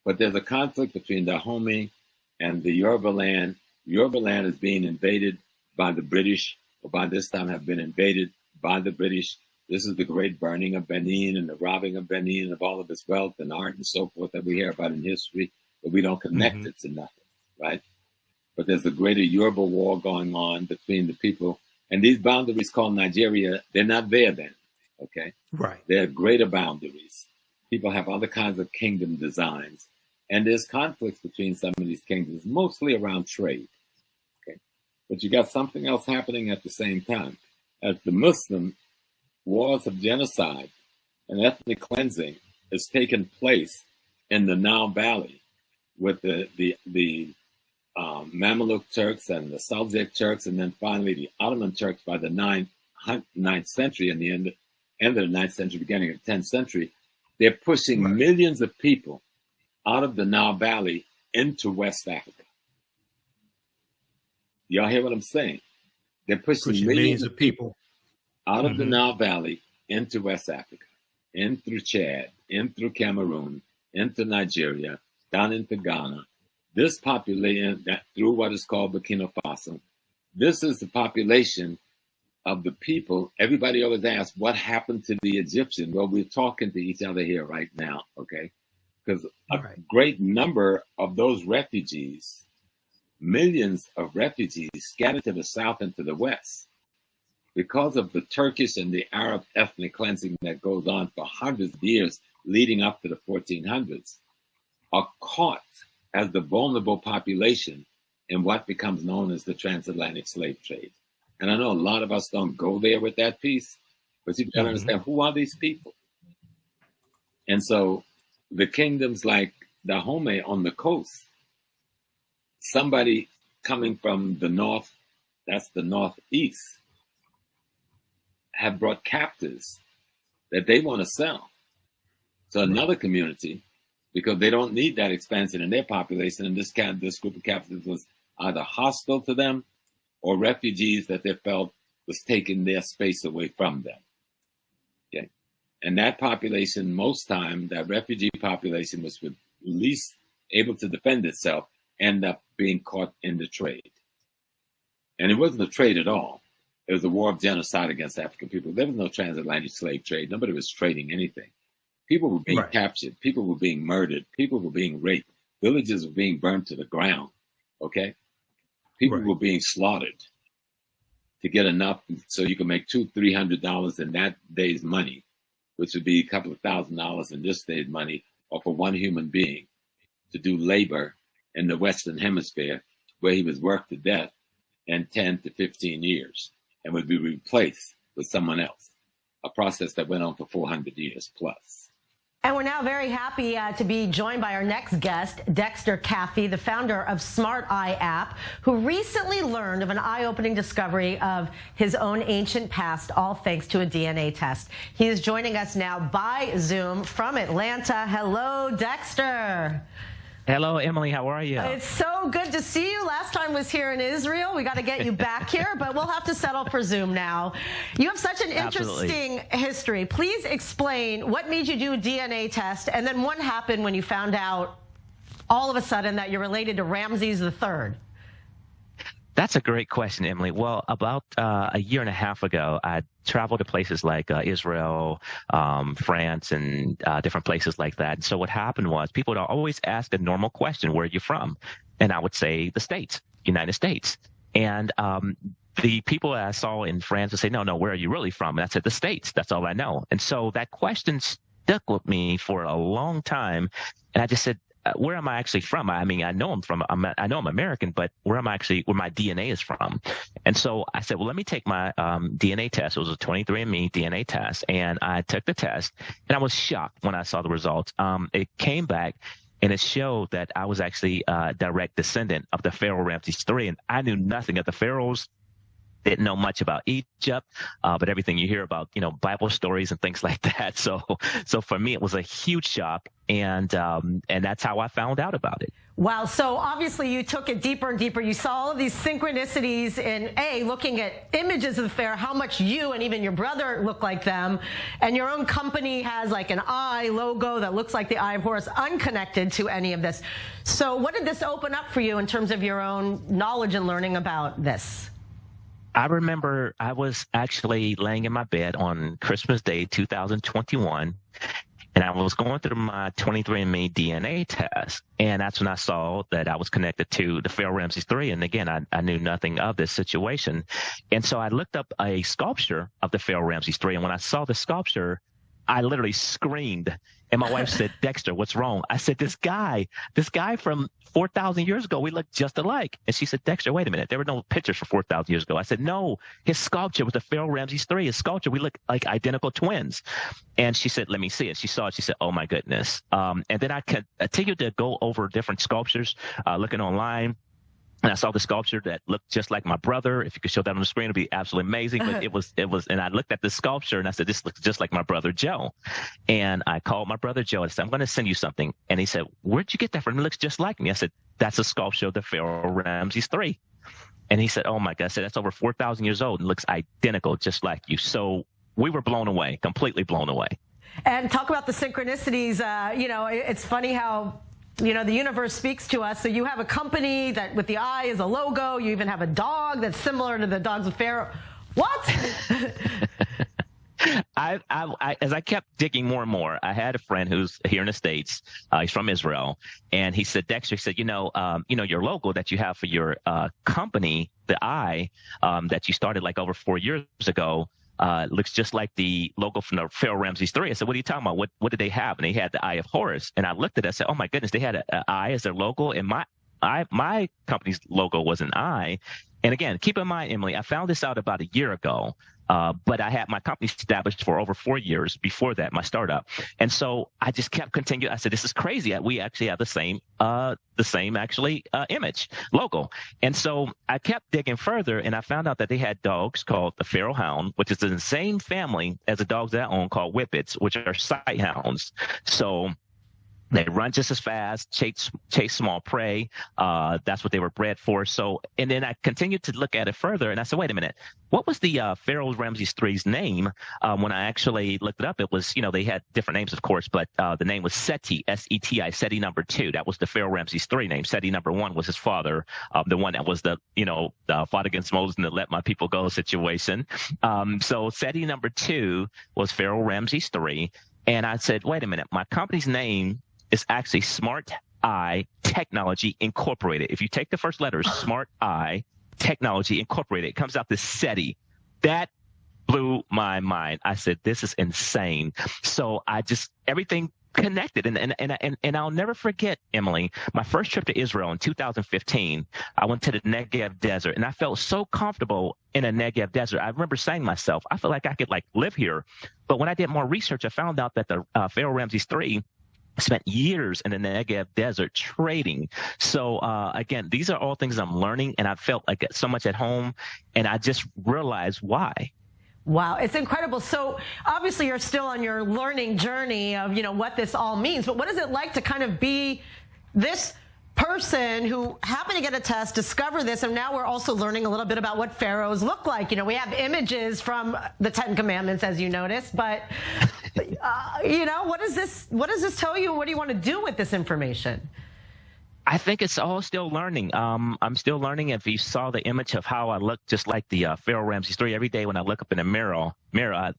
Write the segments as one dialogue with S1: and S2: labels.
S1: But there's a conflict between the Dahomey and the Yoruba land. Yoruba land is being invaded by the British, or by this time have been invaded by the British. This is the great burning of Benin and the robbing of Benin of all of its wealth and art and so forth that we hear about in history, but we don't connect it to nothing, right? But there's a greater Yoruba war going on between the people. And these boundaries called Nigeria, they're not there then, okay?
S2: Right.
S1: They're greater boundaries. People have other kinds of kingdom designs. And there's conflicts between some of these kingdoms, mostly around trade, okay? But you got something else happening at the same time. As the Muslim wars of genocide and ethnic cleansing has taken place in the Nile Valley with the Mamluk Turks and the Seljuk Turks, and then finally the Ottoman Turks by the 9th century and the end of the 9th century, beginning of the 10th century. They're pushing millions of people out of the Nile Valley into West Africa. Y'all hear what I'm saying? They're pushing millions of people out of the Nile Valley into West Africa, in through Chad, in through Cameroon, into Nigeria, down into Ghana. This population, through what is called Burkina Faso, this is the population of the people. Everybody always asks, what happened to the Egyptian? Well, we're talking to each other here right now, okay? Because a great number of those refugees, millions of refugees scattered to the south and to the west, because of the Turkish and the Arab ethnic cleansing that goes on for hundreds of years leading up to the 1400s, are caught as the vulnerable population in what becomes known as the transatlantic slave trade. And I know a lot of us don't go there with that piece, but you've got to understand, who are these people? And so the kingdoms like Dahomey on the coast, somebody coming from the north, that's the northeast, have brought captives that they want to sell to another community because they don't need that expansion in their population. And this group of captives was either hostile to them or refugees that they felt was taking their space away from them. Okay. And that population, most time, that refugee population was least able to defend itself, end up being caught in the trade. And it wasn't a trade at all. It was a war of genocide against African people. There was no transatlantic slave trade. Nobody was trading anything. People were being captured. People were being murdered. People were being raped. Villages were being burned to the ground. Okay? People were being slaughtered to get enough so you can make $200-300 in that day's money, which would be a couple of $1,000s in this day's money, or for one human being to do labor in the Western Hemisphere, where he was worked to death in 10 to 15 years and would be replaced with someone else, a process that went on for 400 years plus.
S3: And we're now very happy to be joined by our next guest, Dexter Caffey, the founder of Smart Eye app, who recently learned of an eye-opening discovery of his own ancient past, all thanks to a DNA test. He is joining us now by Zoom from Atlanta. Hello, Dexter.
S4: Hello, Emily. How are you?
S3: It's so good to see you. Last time was here in Israel. We got to get you back here, but we'll have to settle for Zoom now. You have such an interesting history. Please explain what made you do a DNA test, and then what happened when you found out all of a sudden that you're related to Ramses III.
S4: That's a great question, Emily. Well, about a year and a half ago, I traveled to places like Israel, France, and different places like that. And so what happened was people would always ask the normal question, where are you from? And I would say the States, United States. And the people that I saw in France would say, no, where are you really from? And I said, the States. That's all I know. And so that question stuck with me for a long time. And I just said, where am I actually from? I mean, I know I'm American, but where my DNA is from? And so I said, well, let me take my DNA test. It was a 23andMe DNA test. And I took the test, and I was shocked when I saw the results. It came back, and it showed that I was actually a direct descendant of the Pharaoh Ramses III. And I knew nothing of the pharaohs. Didn't know much about Egypt, but everything you hear about, Bible stories and things like that. So for me, it was a huge shock. And that's how I found out about it.
S3: Wow. So obviously you took it deeper and deeper. You saw all of these synchronicities in looking at images of the pharaoh, how much you and even your brother look like them. And your own company has like an eye logo that looks like the Eye of Horus, unconnected to any of this. So what did this open up for you in terms of your own knowledge and learning about this?
S4: I remember I was actually laying in my bed on Christmas Day, 2021. And I was going through my 23andMe DNA test, and that's when I saw that I was connected to the Pharaoh Ramses III. And again, I knew nothing of this situation. And so I looked up a sculpture of the Pharaoh Ramses III. And when I saw the sculpture, I literally screamed. And my wife said, Dexter, what's wrong? I said, this guy from 4,000 years ago, we look just alike. And she said, Dexter, wait a minute. There were no pictures from 4,000 years ago. I said, no, his sculpture was the Pharaoh Ramses III. His sculpture, we look like identical twins. And she said, let me see it. She saw it. She said, oh, my goodness. And then I continued to go over different sculptures, looking online. And I saw the sculpture that looked just like my brother. If you could show that on the screen, it'd be absolutely amazing. But it was, and I looked at the sculpture and I said, this looks just like my brother Joe. And I called my brother Joe and I said, I'm going to send you something. And he said, where'd you get that from? It looks just like me. I said, that's a sculpture of the Pharaoh Ramses III. And he said, oh my God. I said, that's over 4,000 years old and looks identical, just like you. So we were blown away, completely blown away.
S3: And talk about the synchronicities. It's funny how, the universe speaks to us. So you have a company that with the eye is a logo. You even have a dog that's similar to the dogs of Pharaoh. What?
S4: As I kept digging more and more, I had a friend who's here in the States. He's from Israel. And he said, Dexter, he said, your logo that you have for your company, the eye that you started like over 4 years ago, looks just like the logo from the Pharaoh Ramses III. I said, what are you talking about? What did they have? And they had the Eye of Horus. And I looked at it, I said, oh my goodness, they had an eye as their logo. And my company's logo was an eye. And again, keep in mind, Emily, I found this out about a year ago. But I had my company established for over 4 years before that, my startup. And so I just kept continuing. I said, this is crazy. We actually have the same image, logo. And so I kept digging further and I found out that they had dogs called the Pharaoh Hound, which is in the same family as the dogs that I own called Whippets, which are sight hounds. So they run just as fast, chase small prey. That's what they were bred for. So, and then I continued to look at it further, and I said, wait a minute, what was the Pharaoh Ramses III's name? When I actually looked it up, it was, they had different names, of course, but the name was Seti, S-E-T-I, Seti number 2. That was the Pharaoh Ramses III name. Seti number 1 was his father, the one that was the fought against Moses and the let my people go situation. So Seti number 2 was Pharaoh Ramses III. And I said, wait a minute, my company's name is actually Smart Eye Technology Incorporated. If you take the first letters, Smart Eye Technology Incorporated, it comes out to SETI. That blew my mind. I said, this is insane. So everything connected. And I'll never forget, Emily, my first trip to Israel in 2015, I went to the Negev Desert and I felt so comfortable in a Negev Desert. I remember saying to myself, I feel like I could live here. But when I did more research, I found out that the Pharaoh Ramses III spent years in the Negev Desert trading. So, again, these are all things I'm learning, and I felt like so much at home, and I just realized why.
S3: Wow, it's incredible. So obviously you're still on your learning journey of, what this all means, but what is it like to kind of be this person who happened to get a test, discover this, and now we're also learning a little bit about what pharaohs look like. We have images from the 10 Commandments, as you noticed, but what does this tell you? What do you want to do with this information?
S4: I think it's all still learning. I'm still learning. If you saw the image of how I look just like the Pharaoh Ramses III, every day when I look up in the mirror,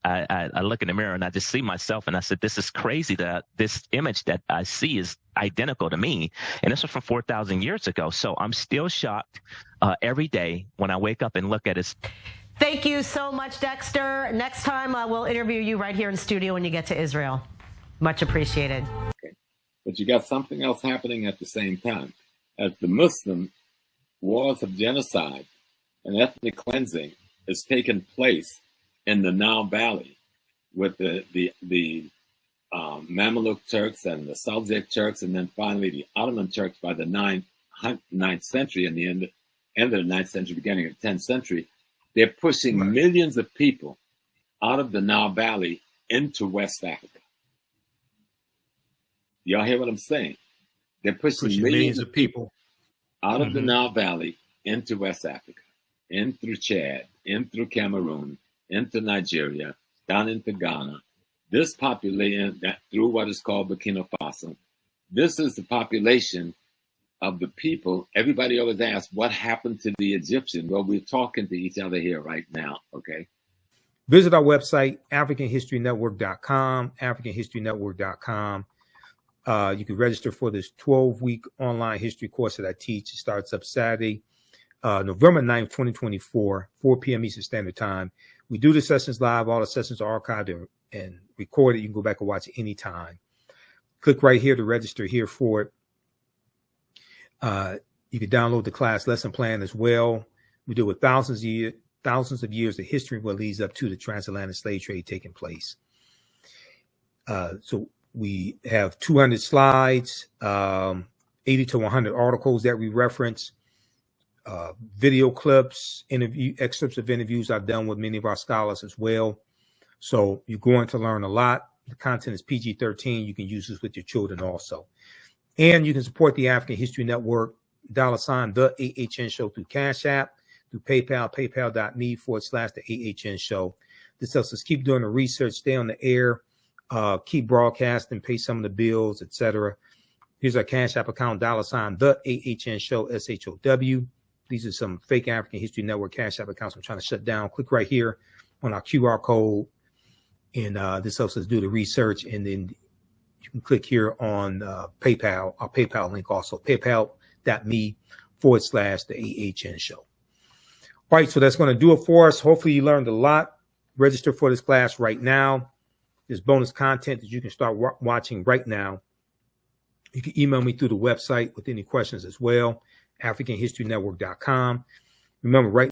S4: I look in the mirror and I just see myself and I said, this is crazy that this image that I see is identical to me. And this was from 4,000 years ago. So I'm still shocked every day when I wake up and look at it.
S3: Thank you so much, Dexter. Next time we'll interview you right here in studio when you get to Israel. Much appreciated.
S1: Okay. But you got something else happening at the same time. As the Muslim wars of genocide and ethnic cleansing is taking place in the Nile Valley with the Mamluk Turks and the Seljuk Turks, and then finally the Ottoman Turks by the 9th century and the end of the 9th century, beginning of the 10th century. They're pushing millions of people out of the Nile Valley into West Africa. Y'all hear what I'm saying? They're pushing millions of people out of the Nile Valley into West Africa, in through Chad, in through Cameroon, into Nigeria, down into Ghana. This population, through what is called Burkina Faso, this is the population of the people. Everybody always asks, what happened to the Egyptian? Well, we're talking to each other here right now, okay?
S2: Visit our website, AfricanHistoryNetwork.com, AfricanHistoryNetwork.com. You can register for this 12-week online history course that I teach. It starts up Saturday, November 9th, 2024, 4 p.m. Eastern Standard Time. We do the sessions live. All the sessions are archived and recorded. You can go back and watch it anytime. Click right here to register here for it. You can download the class lesson plan as well. We deal with thousands of years of history what leads up to the transatlantic slave trade taking place. So we have 200 slides, 80 to 100 articles that we reference, video clips, excerpts of interviews I've done with many of our scholars as well. So you're going to learn a lot. The content is PG-13. You can use this with your children also. And you can support the African History Network, $, the AHN Show through Cash App, through PayPal, paypal.me/the AHN Show. This helps us keep doing the research, stay on the air, keep broadcasting, pay some of the bills, etc. Here's our Cash App account, $, the AHN Show, SHOW. These are some fake African History Network Cash App accounts I'm trying to shut down. Click right here on our QR code, and this helps us do the research. And then you can click here on PayPal, our PayPal link also, paypal.me/the AHN Show. All right, so that's going to do it for us. Hopefully you learned a lot. Register for this class right now. There's bonus content that you can start watching right now. You can email me through the website with any questions as well, AfricanHistoryNetwork.com. Remember, right